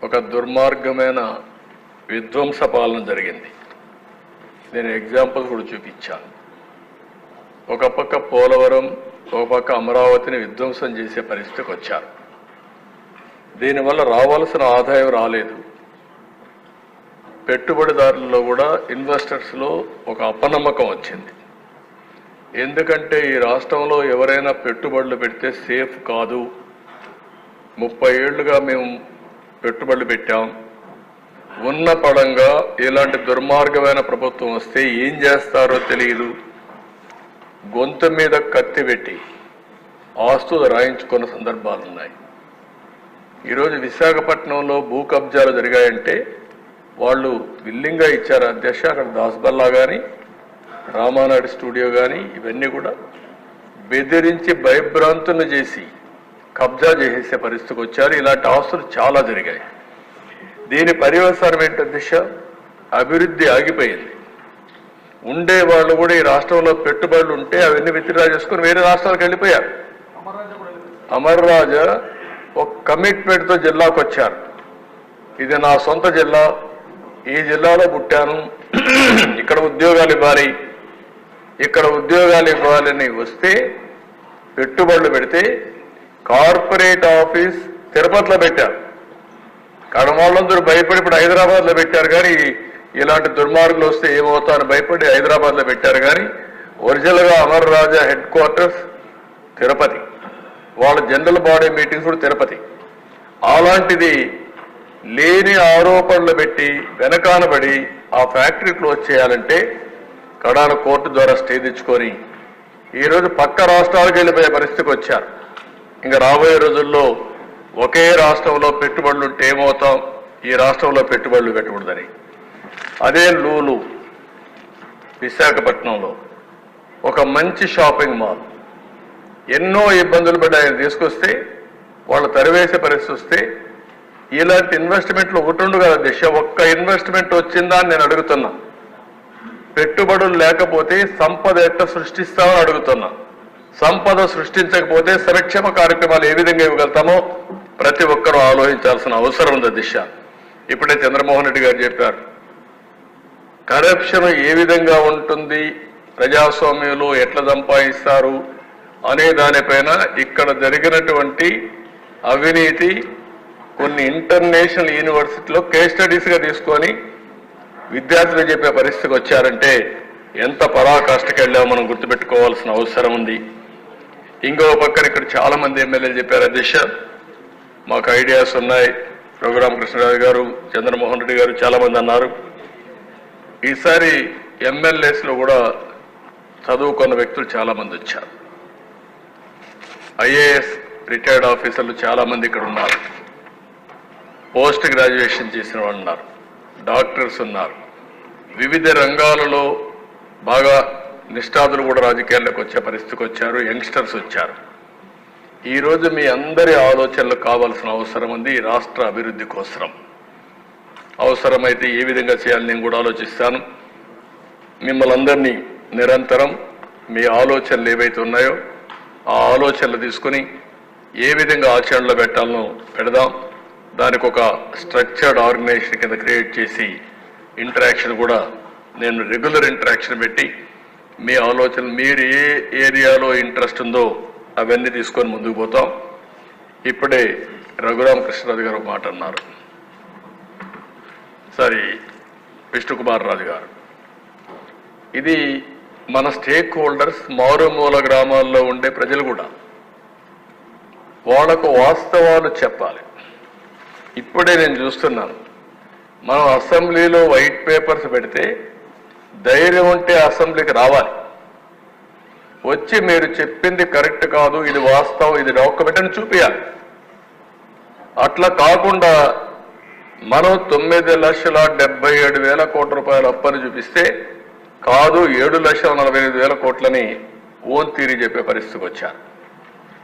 ఒక దుర్మార్గమైన విధ్వంస పాలన జరిగింది. నేను ఎగ్జాంపుల్ కూడా చూపించాను. ఒక పక్క పోలవరం, ఒక పక్క అమరావతిని విధ్వంసం చేసే పరిస్థితికి వచ్చారు. దీనివల్ల రావాల్సిన ఆదాయం రాలేదు. పెట్టుబడిదారుల్లో కూడా ఇన్వెస్టర్స్లో ఒక అపనమ్మకం వచ్చింది. ఎందుకంటే ఈ రాష్ట్రంలో ఎవరైనా పెట్టుబడులు పెడితే సేఫ్ కాదు. 30 ఏళ్లుగా మేము పెట్టుబడులు పెట్టాం. ఉన్న పడంగా ఇలాంటి దుర్మార్గమైన ప్రభుత్వం వస్తే ఏం చేస్తారో తెలియదు. గొంతు మీద కత్తి పెట్టి ఆస్తులు రాయించుకున్న సందర్భాలున్నాయి. ఈరోజు విశాఖపట్నంలో భూ కబ్జాలు జరిగాయంటే వాళ్ళు విల్లింగ్గా ఇచ్చారు అధ్యక్ష. అక్కడ దాస్బల్లా కానీ, రామానాయుడు స్టూడియో కానీ ఇవన్నీ కూడా బెదిరించి భయభ్రాంతులను చేసి కబ్జా చేసే పరిస్థితికి వచ్చారు. ఇలాంటి ఆస్తులు చాలా జరిగాయి. దీని పర్యవసానం ఏంటి దిశ? అభివృద్ధి ఆగిపోయింది. ఉండే వాళ్ళు కూడా ఈ రాష్ట్రంలో పెట్టుబడులు ఉంటే అవన్నీ విత్డ్రా చేసుకుని వేరే రాష్ట్రాలకు వెళ్ళిపోయారు. అమర్ రాజా ఒక కమిట్మెంట్తో జిల్లాకు వచ్చారు. ఇది నా సొంత జిల్లా, ఈ జిల్లాలో పుట్టాను, ఇక్కడ ఉద్యోగాలు ఇవ్వాలి, ఇక్కడ ఉద్యోగాలు ఇవ్వాలని వస్తే పెట్టుబడులు పెడితే కార్పొరేట్ ఆఫీస్ తిరుపతిలో పెట్టారు. కడమాళ్ళందరూ భయపడి ఇప్పుడు హైదరాబాద్లో పెట్టారు. కానీ ఇలాంటి దుర్మార్గులు వస్తే ఏమవుతారని భయపడి హైదరాబాద్లో పెట్టారు. కానీ ఒరిజినల్గా అమర్ రాజా హెడ్ క్వార్టర్స్ తిరుపతి, వాళ్ళ జనరల్ బాడీ మీటింగ్స్ కూడా తిరుపతి. అలాంటిది లేని ఆరోపణలు పెట్టి వెనకానబడి ఆ ఫ్యాక్టరీ క్లోజ్ చేయాలంటే కడాన కోర్టు ద్వారా స్టే తెచ్చుకొని ఈరోజు పక్క రాష్ట్రాలకు వెళ్ళిపోయే పరిస్థితికి వచ్చారు. ఇంకా రాబోయే రోజుల్లో ఒకే రాష్ట్రంలో పెట్టుబడులు ఉంటే ఏమవుతాం, ఈ రాష్ట్రంలో పెట్టుబడులు పెట్టకూడదని. అదే లూలు విశాఖపట్నంలో ఒక మంచి షాపింగ్ మాల్, ఎన్నో ఇబ్బందులు పడి ఆయన తీసుకొస్తే వాళ్ళు తరివేసే పరిస్థితి వస్తే ఇలాంటి ఇన్వెస్ట్మెంట్లు ఒకటి కదా దిశ. ఒక్క ఇన్వెస్ట్మెంట్ వచ్చిందా అని నేను అడుగుతున్నా. పెట్టుబడులు లేకపోతే సంపద ఎట్లా సృష్టిస్తామని అడుగుతున్నా. సంపద సృష్టించకపోతే సంక్షేమ కార్యక్రమాలు ఏ విధంగా ఇవ్వగలుగుతామో ప్రతి ఒక్కరూ ఆలోచించాల్సిన అవసరం ఉంది దిశ. ఇప్పుడే చంద్రమోహన్ రెడ్డి గారు చెప్పారు, కరప్షన్ ఏ విధంగా ఉంటుంది, ప్రజాస్వామ్యంలో ఎట్లా సంపాదిస్తారు అనే దానిపైన ఇక్కడ జరిగినటువంటి అవినీతి కొన్ని ఇంటర్నేషనల్ యూనివర్సిటీలో కేస్ స్టడీస్గా తీసుకొని విద్యార్థులు చెప్పే పరిస్థితికి వచ్చారంటే ఎంత పరాకాష్ఠకి వెళ్ళామో మనం గుర్తుపెట్టుకోవాల్సిన అవసరం ఉంది. ఇంకో పక్కన ఇక్కడ చాలా మంది ఎమ్మెల్యేలు చెప్పారు అధ్యక్ష, మాకు ఐడియాస్ ఉన్నాయి. రఘురామకృష్ణరాజు గారు, చంద్రమోహన్ రెడ్డి గారు చాలా మంది అన్నారు. ఈసారి ఎమ్మెల్యేస్లో కూడా చదువుకున్న వ్యక్తులు చాలా మంది వచ్చారు. ఐఏఎస్ రిటైర్డ్ ఆఫీసర్లు చాలా మంది ఇక్కడ ఉన్నారు. పోస్ట్ గ్రాడ్యుయేషన్ చేసిన వాళ్ళు ఉన్నారు, డాక్టర్స్ ఉన్నారు. వివిధ రంగాలలో బాగా నిష్ఠాతులు కూడా రాజకీయాల్లోకి వచ్చే పరిస్థితికి వచ్చారు. యంగ్స్టర్స్ వచ్చారు. ఈరోజు మీ అందరి ఆలోచనలు కావాల్సిన అవసరం ఉంది. ఈ రాష్ట్ర అభివృద్ధి కోసం అవసరమైతే ఏ విధంగా చేయాలని నేను కూడా ఆలోచిస్తాను. మిమ్మల్ని అందరినీ నిరంతరం మీ ఆలోచనలు ఏవైతే ఉన్నాయో ఆ ఆలోచనలు తీసుకుని ఏ విధంగా ఆచరణలో పెట్టాలనో పెడదాం. దానికి ఒక స్ట్రక్చర్డ్ ఆర్గనైజేషన్ కింద క్రియేట్ చేసి ఇంటరాక్షన్ కూడా నేను రెగ్యులర్ ఇంటరాక్షన్ పెట్టి మీ ఆలోచనలు మీరు ఏ ఏరియాలో ఇంట్రెస్ట్ ఉందో అవన్నీ తీసుకొని ముందుకు పోతాం. ఇప్పుడే రఘురామకృష్ణరాజు గారు ఒక మాట అన్నారు. సరే, విష్ణుకుమార్ రాజు గారు, ఇది మన స్టేక్ హోల్డర్స్ మారుమూల గ్రామాల్లో ఉండే ప్రజలు కూడా వాళ్ళకు వాస్తవాలు చెప్పాలి. ఇప్పుడే నేను చూస్తున్నాను, మనం అసెంబ్లీలో వైట్ పేపర్స్ పెడితే ధైర్యం ఉంటే అసెంబ్లీకి రావాలి, వచ్చి మీరు చెప్పింది కరెక్ట్ కాదు, ఇది వాస్తవం, ఇది డాక్యుమెంట్ అని చూపించాలి. అట్లా కాకుండా మనం 9,77,000 కోట్ల రూపాయల అప్పని చూపిస్తే కాదు 7,45,000 కోట్లని ఓన్ తీరి చెప్పే పరిస్థితికి వచ్చారు.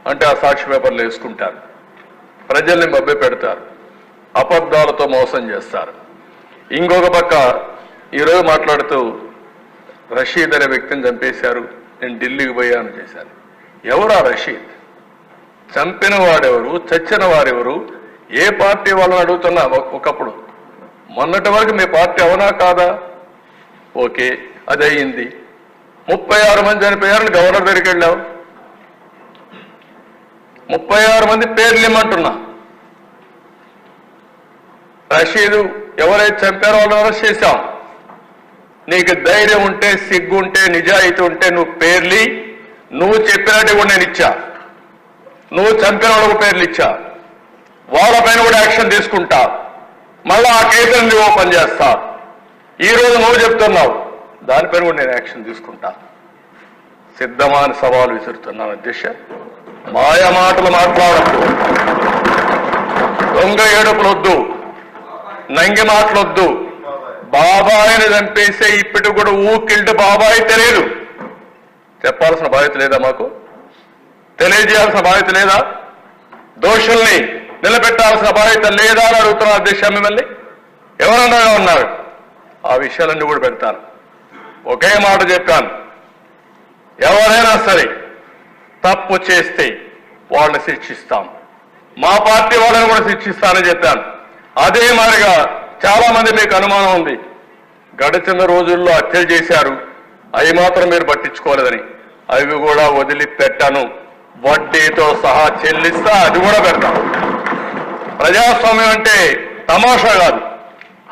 అంటే ఆ సాక్షి పేపర్లు వేసుకుంటారు, ప్రజల్ని మభ్య పెడతారు, అబద్ధాలతో మోసం చేస్తారు. ఇంకొక పక్క ఈరోజు మాట్లాడుతూ రషీద్ అనే వ్యక్తిని చంపేశారు, నేను ఢిల్లీకి పోయాను చేశాను. ఎవరు ఆ రషీద్? చంపిన వాడెవరు? చచ్చిన వారెవరు? ఏ పార్టీ వాళ్ళని అడుగుతున్నా ఒకప్పుడు, మొన్నటి వరకు మీ పార్టీ అవునా కాదా? ఓకే, అది అయ్యింది. 36 మంది చనిపోయారని గవర్నర్ దగ్గరికి వెళ్ళావు. 36 మంది పేర్లు ఇమ్మంటున్నా. రషీదు ఎవరైతే చంపారో వాళ్ళని అరెస్ట్ చేశాం. నీకు ధైర్యం ఉంటే, సిగ్గు ఉంటే, నిజాయితీ ఉంటే నువ్వు పేర్లి, నువ్వు చెప్పినట్టు కూడా నేను ఇచ్చా. నువ్వు చంపిన వాళ్ళకు పేర్లు ఇచ్చా, వాళ్ళపైన కూడా యాక్షన్ తీసుకుంటా. మళ్ళా ఆ కేసులను నువ్వు ఓపెన్ చేస్తా. ఈరోజు నువ్వు చెప్తున్నావు, దానిపైన కూడా నేను యాక్షన్ తీసుకుంటా. సిద్ధమాని సవాలు విసురుతున్నాను అధ్యక్ష. మాయ మాటలు మాట్లాడద్దు, దొంగ ఏడుపులొద్దు, నంగి మాటలొద్దు. బాబాయిని చంపేసే ఇప్పటికి కూడా ఊకిల్డ్ బాబాయి తెలియదు. చెప్పాల్సిన బాధ్యత లేదా? మాకు తెలియజేయాల్సిన బాధ్యత లేదా? దోషుల్ని నిలబెట్టాల్సిన బాధ్యత లేదా అని అడుగుతున్నా అధ్యక్ష. మిమ్మల్ని ఎవరన్నా ఉన్నారు, ఆ విషయాలన్నీ కూడా పెడతాను. ఒకే మాట చెప్పాను, ఎవరైనా సరే తప్పు చేస్తే వాళ్ళని శిక్షిస్తాం. మా పార్టీ వాళ్ళని కూడా శిక్షిస్తానని చెప్పాను. అదే మాదిరిగా చాలా మంది మీకు అనుమానం ఉంది, గడిచిన రోజుల్లో హత్యలు చేశారు, అవి మాత్రం మీరు పట్టించుకోలేదని. అవి కూడా వదిలిపెట్టాను, వడ్డీతో సహా చెల్లిస్తా, అది కూడా పెడతాం. ప్రజాస్వామ్యం అంటే తమాషా కాదు.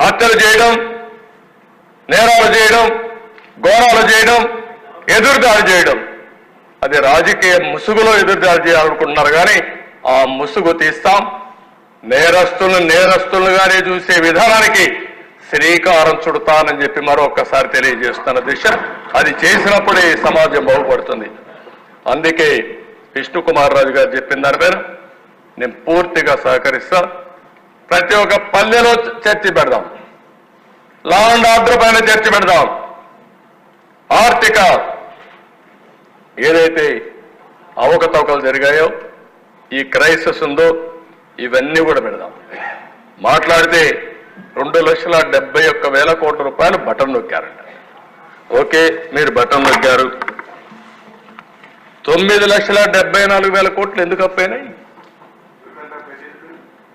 హత్యలు చేయడం, నేరాలు చేయడం, ఘోరాలు చేయడం, ఎదురుదాడి చేయడం, అది రాజకీయ ముసుగులో ఎదురుదాడి చేయాలనుకుంటున్నారు. కానీ ఆ ముసుగు తీస్తాం. నేరస్తులుగానే చూసే విధానానికి శ్రీకారం చుడతానని చెప్పి మరొకసారి తెలియజేస్తున్న దిశ. అది చేసినప్పుడే సమాజం బాగుపడుతుంది. అందుకే విష్ణుకుమార్ రాజు గారు చెప్పిన దాని మీద నేను పూర్తిగా సహకరిస్తా. ప్రతి ఒక్క పల్లెలో చర్చ పెడదాం, లా అండ్ ఆర్డర్ పైన చర్చ పెడదాం, ఆర్థిక ఏదైతే అవకతవకలు జరిగాయో, ఈ క్రైసిస్ ఉందో, ఇవన్నీ కూడా పెడదాం. మాట్లాడితే 2,71,000 కోట్ల రూపాయలు బటన్ నొక్కారంట. ఓకే, మీరు బటన్ నొక్కారు. 9,74,000 కోట్లు ఎందుకు అప్పైనాయి?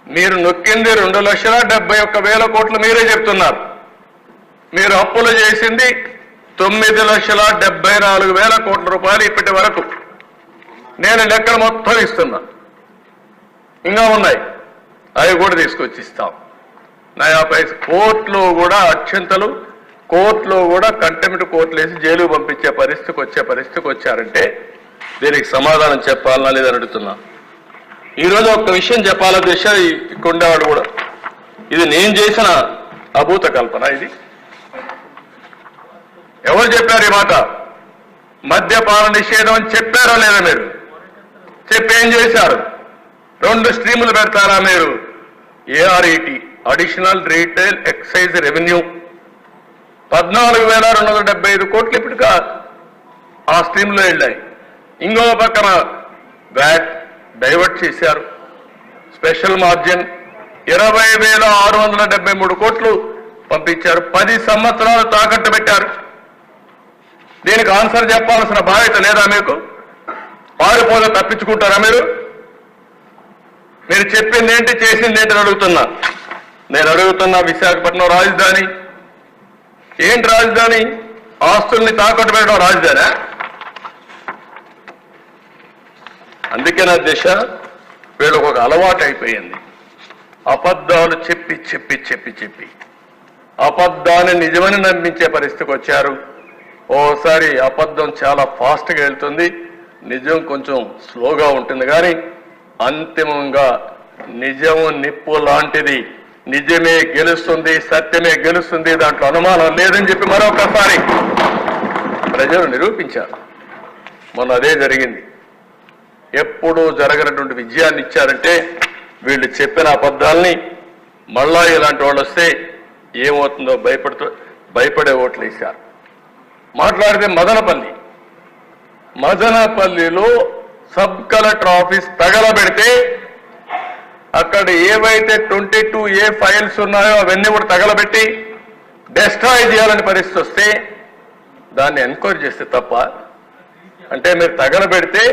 మీరు నొక్కింది 2,71,000 కోట్లు మీరే చెప్తున్నారు. మీరు అప్పులు చేసింది 9,74,000 కోట్ల రూపాయలు ఇప్పటి వరకు. నేను లెక్కలు మొత్తం ఇస్తున్నా, ఇంకా ఉన్నాయి, అవి కూడా తీసుకొచ్చి ఇస్తాం. నయా పైసా కోర్టులో కూడా అత్యంతలు, కోర్టులో కూడా కంటెంప్ట్ కోర్టులు వేసి జైలు పంపించే పరిస్థితికి వచ్చారంటే దీనికి సమాధానం చెప్పాలనా లేదని అడుగుతున్నా. ఈరోజు ఒక విషయం చెప్పాల దిశ, ఇక్కడ ఉండేవాడు కూడా, ఇది నేను చేసిన అభూత కల్పన. ఇది ఎవరు చెప్పారు ఈ మాట? మద్యపాన నిషేధం అని చెప్పారా లేదా? మీరు చెప్పి ఏం చేశారు? 2 స్ట్రీములు పెడతారా మీరు? ARET, additional retail excise revenue, 14,275 కోట్లు ఇప్పటికా ఆ స్ట్రీమ్లో వెళ్ళాయి. ఇంకో పక్కన వ్యాట్ డైవర్ట్ చేశారు. స్పెషల్ మార్జిన్ 20,673 కోట్లు పంపించారు. 10 సంవత్సరాలు తాకట్టు పెట్టారు. దీనికి ఆన్సర్ చెప్పాల్సిన బాధ్యత లేదా మీకు? పారిపోతే తప్పించుకుంటారా మీరు? మీరు చెప్పింది ఏంటి, చేసింది ఏంటి అడుగుతున్నా. నేను అడుగుతున్నా, విశాఖపట్నం రాజధాని ఏంటి? రాజధాని ఆస్తుల్ని తాకట్టు పెట్టడం రాజధాని? అందుకే నా దిశ వీళ్ళకు ఒక అలవాటు అయిపోయింది. అబద్ధాలు చెప్పి చెప్పి చెప్పి చెప్పి అబద్ధాన్ని నిజమని నమ్మించే పరిస్థితికి వచ్చారు. ఓసారి అబద్ధం చాలా ఫాస్ట్గా వెళ్తుంది, నిజం కొంచెం స్లోగా ఉంటుంది. కానీ అంతిమంగా నిజము నిప్పు లాంటిది, నిజమే గెలుస్తుంది, సత్యమే గెలుస్తుంది, దాంట్లో అనుమానం లేదని చెప్పి మరొకసారి ప్రజలు నిరూపించారు. మొన్న అదే జరిగింది. ఎప్పుడూ జరగనటువంటి విజయాన్ని ఇచ్చారంటే వీళ్ళు చెప్పిన అబద్ధాలని మళ్ళా ఇలాంటి వాళ్ళు వస్తే ఏమవుతుందో భయపడే ఓట్లు వేశారు. మాట్లాడితే మదనపల్లిలో సబ్ కలెక్టర్ ఆఫీస్ తగలబెడితే అక్కడ ఏవైతే 22A ఫైల్స్ ఉన్నాయో అవన్నీ కూడా తగలబెట్టి డెస్ట్రాయ్ చేయాలని పరిస్థితి వస్తే దాన్ని ఎంక్వైరీ చేస్తే తప్ప? అంటే మీరు తగలబెడితే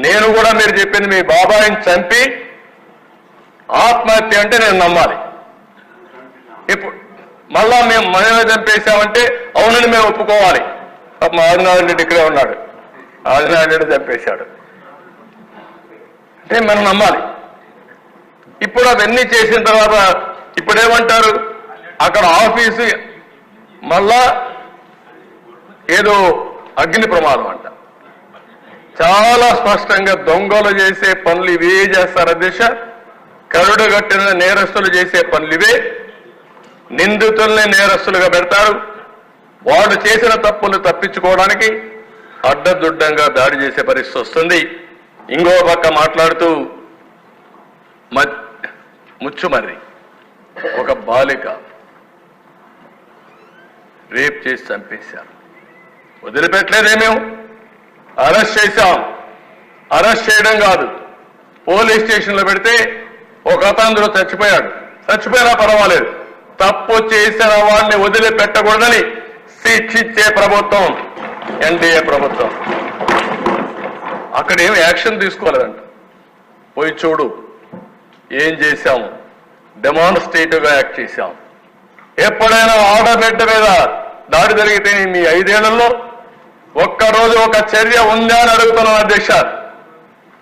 నేను కూడా మీరు చెప్పింది మీ బాబాయిని చంపి ఆత్మహత్య అంటే నేను నమ్మాలి. ఇప్పుడు మళ్ళా మనమే చంపేశామంటే అవునని మేము ఒప్పుకోవాలి. మా ఆదినారాయణ రెడ్డి ఇక్కడే ఉన్నాడు, ఆదినారాయణ రెడ్డి చంపేశాడు అంటే మనం నమ్మాలి. ఇప్పుడు అవన్నీ చేసిన తర్వాత ఇప్పుడేమంటారు, అక్కడ ఆఫీసు మళ్ళా ఏదో అగ్ని ప్రమాదం అంట. చాలా స్పష్టంగా దొంగలు చేసే పనులు ఇవే చేస్తారు అధ్యక్ష. కరుడు కట్టిన నేరస్తులు చేసే పనులు ఇవే. నిందితుల్ని నేరస్తులుగా పెడతారు. వాళ్ళు చేసిన తప్పులు తప్పించుకోవడానికి అడ్డదుడ్డంగా దాడి చేసే పరిస్థితి వస్తుంది. ఇంకో పక్క మాట్లాడుతూ ముచ్చుమర్రి ఒక బాలిక రేప్ చేసి చంపేశారు. వదిలిపెట్టలేదేమేం, అరెస్ట్ చేశాం. అరెస్ట్ చేయడం కాదు, పోలీస్ స్టేషన్లో పెడితే ఒక అతను చచ్చిపోయాడు. చచ్చిపోయినా పర్వాలేదు, తప్పు చేసిన వాడిని వదిలిపెట్టకూడదని శిక్షించే ప్రభుత్వం ఎన్డీఏ ప్రభుత్వం. అక్కడ ఏం యాక్షన్ తీసుకోలేదంట. పోయి చూడు ఏం చేశాము, డెమాన్స్ట్రేటివ్గా యాక్ట్ చేశాం. ఎప్పుడైనా ఆడబిడ్డ మీద దాడి జరిగితే మీ 5 ఏళ్లలో ఒక్కరోజు ఒక చర్య ఉందా అని అడుగుతున్నాను అధ్యక్ష.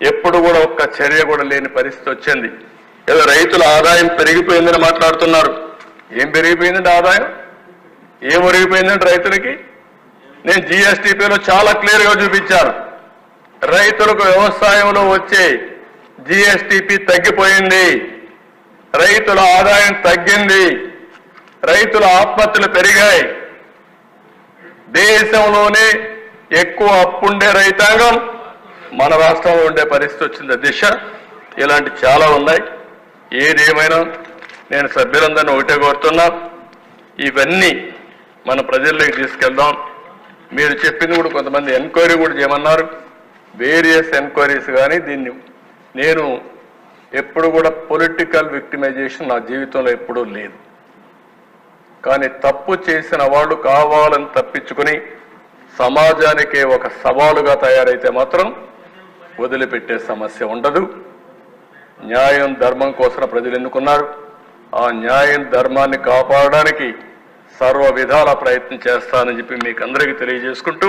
ఎప్పుడు కూడా ఒక్క చర్య కూడా లేని పరిస్థితి వచ్చింది. ఏదో రైతుల ఆదాయం పెరిగిపోయిందని మాట్లాడుతున్నారు. ఏం పెరిగిపోయిందంటే ఆదాయం ఏం పెరిగిపోయిందంటే రైతులకి నేను జీఎస్టీపీలో చాలా క్లియర్గా చూపించాను. రైతులకు వ్యవసాయంలో వచ్చే జీఎస్టీపీ తగ్గిపోయింది, రైతుల ఆదాయం తగ్గింది, రైతుల ఆత్మహత్యలు పెరిగాయి. దేశంలోనే ఎక్కువ అప్పుండే రైతాంగం మన రాష్ట్రంలో ఉండే పరిస్థితి వచ్చింది అధ్యక్ష. ఇలాంటి చాలా ఉన్నాయి. ఏదేమైనా నేను సభ్యులందరినీ ఒకటే కోరుతున్నా, ఇవన్నీ మన ప్రజల్లోకి తీసుకెళ్దాం. మీరు చెప్పింది కూడా కొంతమంది ఎంక్వైరీ కూడా చేయమన్నారు, వేరియస్ ఎంక్వైరీస్. కానీ దీన్ని నేను ఎప్పుడు కూడా పొలిటికల్ విక్టిమైజేషన్ నా జీవితంలో ఎప్పుడూ లేదు. కానీ తప్పు చేసిన వాళ్ళు కావాలని తప్పించుకుని సమాజానికే ఒక సవాలుగా తయారైతే మాత్రం వదిలిపెట్టే సమస్య ఉండదు. న్యాయం ధర్మం కోసం ప్రజలు ఎన్నుకున్నారు. ఆ న్యాయం ధర్మాన్ని కాపాడడానికి సర్వ విధాల ప్రయత్నం చేస్తానని చెప్పి మీకు అందరికీ తెలియజేసుకుంటూ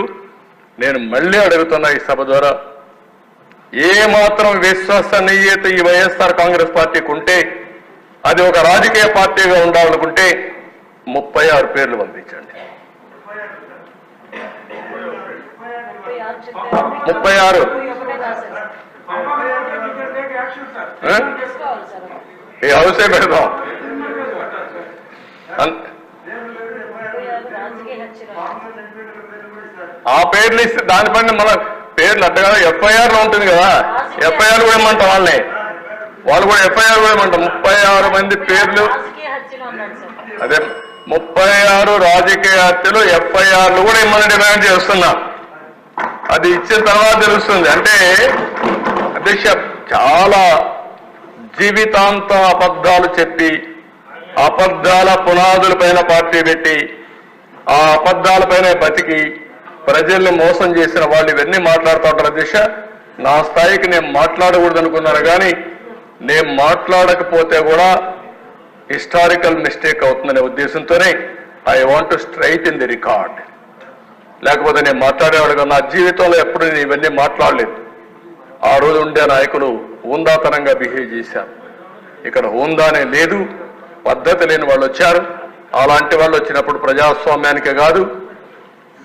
నేను మళ్ళీ అడుగుతున్నా ఈ సభ ద్వారా, ఏమాత్రం విశ్వసనీయత ఈ వైఎస్ఆర్ కాంగ్రెస్ పార్టీకి ఉంటే అది ఒక రాజకీయ పార్టీగా ఉండాలనుకుంటే 36 పేర్లు పంపించండి. 36 ఈ హౌసే పెడదాం. ఆ పేర్లు ఇస్తే దానిపైన మన పేర్లు అట్ట కదా ఎఫ్ఐఆర్ లో ఉంటుంది కదా, ఎఫ్ఐఆర్ కూడా ఇమ్మంటాం వాళ్ళని, వాళ్ళు కూడా ఎఫ్ఐఆర్ కూడా ఇమ్మంటాం. 36 మంది పేర్లు, అదే 36 రాజకీయ హత్యలు ఎఫ్ఐఆర్లు కూడా ఇమ్మని డిమాండ్ చేస్తున్నా. అది ఇచ్చిన తర్వాత తెలుస్తుంది. అంటే అధ్యక్ష చాలా జీవితాంతం అబద్ధాలు చెప్పి అబద్ధాల పునాదులపైన పార్టీ పెట్టి ఆ అబద్ధాలపైన బతికి ప్రజల్ని మోసం చేసిన వాళ్ళు ఇవన్నీ మాట్లాడుతూ ఉంటారు అధ్యక్ష. నా స్థాయికి నేను మాట్లాడకూడదు అనుకున్నాను, కానీ నేను మాట్లాడకపోతే కూడా హిస్టారికల్ మిస్టేక్ అవుతుందనే ఉద్దేశంతోనే I want to straight in the record. లేకపోతే నేను మాట్లాడేవాడుగా నా జీవితంలో ఎప్పుడు నేను ఇవన్నీ మాట్లాడలేదు. ఆ రోజు ఉండే నాయకులు హుందాతనంగా బిహేవ్ చేశారు. ఇక్కడ హుందానే లేదు, పద్ధతి లేని వాళ్ళు వచ్చారు. అలాంటి వాళ్ళు వచ్చినప్పుడు ప్రజాస్వామ్యానికే కాదు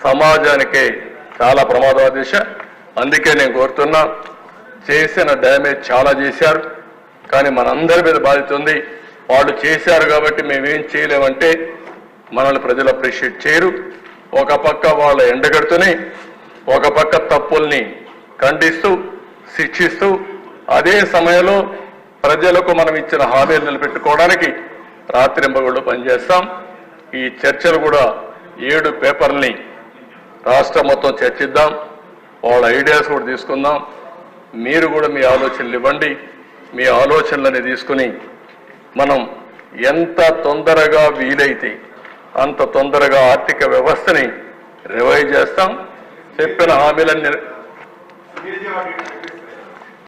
సమాజానికే చాలా ప్రమాదం దిశ. అందుకే నేను కోరుతున్నా, చేసిన డ్యామేజ్ చాలా చేశారు, కానీ మనందరి మీద బాధ్యత ఉంది. వాళ్ళు చేశారు కాబట్టి మేమేం చేయలేమంటే మనల్ని ప్రజలు అప్రిషియేట్ చేయరు. ఒక పక్క వాళ్ళ ఎండగడుతూనే ఒక పక్క తప్పుల్ని ఖండిస్తూ శిక్షిస్తూ అదే సమయంలో ప్రజలకు మనం ఇచ్చిన హామీలు నిలబెట్టుకోవడానికి రాత్రింబగళ్ళు పనిచేస్తాం. ఈ చర్చలు కూడా 7 పేపర్లని రాష్ట్రం మొత్తం చర్చిద్దాం, వాళ్ళ ఐడియాస్ కూడా తీసుకుందాం. మీరు కూడా మీ ఆలోచనలు ఇవ్వండి. మీ ఆలోచనలని తీసుకుని మనం ఎంత తొందరగా వీలైతే అంత తొందరగా ఆర్థిక వ్యవస్థని రివైవ్ చేస్తాం. చెప్పిన హామీలన్నీ